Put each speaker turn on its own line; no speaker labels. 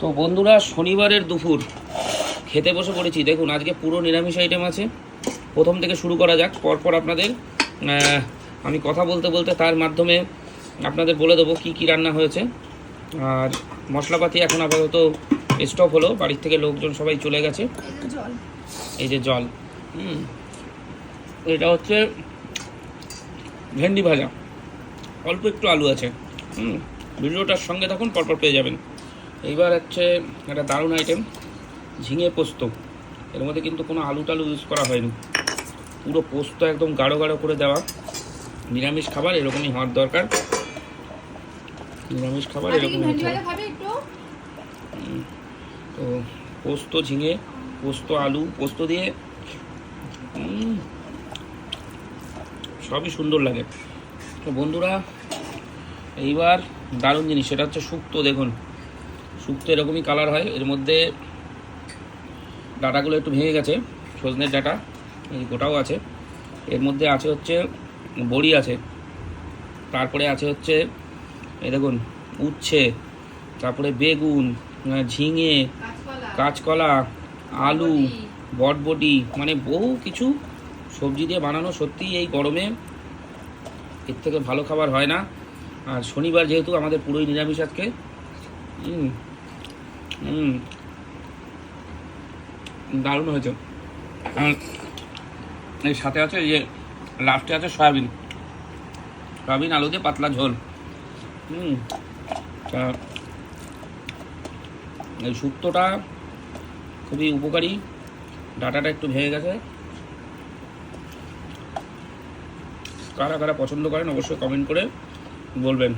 তো বন্ধুরা, শনিবারের দুপুর খেতে বসে পড়েছি। দেখুন, আজকে পুরো নিরামিষ আইটেম আছে। প্রথম থেকে শুরু করা যাক, পরপর আপনাদের আমি কথা বলতে বলতে তার মাধ্যমে আপনাদের বলে দেবো কি কি রান্না হয়েছে। আর মশলাপাতি এখন আপাতত স্টপ হলো, বাড়ির থেকে লোকজন সবাই চলে গেছে। এই যে জল, এটা হচ্ছে ভেন্ডি ভাজা, অল্প একটু আলু আছে। ভিডিওটার সঙ্গে থাকুন, পরপর পেয়ে যাবেন। এইবার হচ্ছে একটা দারুণ আইটেম, ঝিঙে পোস্ত। এর মধ্যে কিন্তু কোনো আলু টালু ইউজ করা হয়নি, পুরো পোস্ত একদম গাঢ় গাঢ় করে দেওয়া। নিরামিষ খাবার এরকমই হওয়ার দরকার, নিরামিষ খাবার এরকমই হতে হবে। তো পোস্ত ঝিঙে, পোস্ত আলু, পোস্ত দিয়ে সবই সুন্দর লাগে। তো বন্ধুরা, এইবার দারুণ জিনিস, সেটা হচ্ছে শুক্তো। দেখুন, শুক্তো এরকমই কালার হয়। এর মধ্যে ডাটাগুলো একটু ভেঙে গেছে, সজনের ডাটা এই গোটাও আছে। এর মধ্যে আছে হচ্ছে বড়ি আছে, তারপরে আছে হচ্ছে এই দেখুন উচ্ছে, তারপরে বেগুন, ঝিঙে, কাঁচকলা, আলু, বটবটি, মানে বহু কিছু সবজি দিয়ে বানানো। সত্যি এই গরমে এর থেকে ভালো খাবার হয় না। আর শনিবার যেহেতু আমাদের পুরোই নিরামিষ আজকে। দারুণ হয়েছে। আর এর সাথে আছে যে লাস্টে আছে সয়াবিন, সয়াবিন আলু দিয়ে পাতলা ঝোল। এই শুক্তোটা খুবই উপকারী। ডাটাটা একটু ভেঙে গেছে, কারা কারা পছন্দ করেন অবশ্যই কমেন্ট করে বলবেন।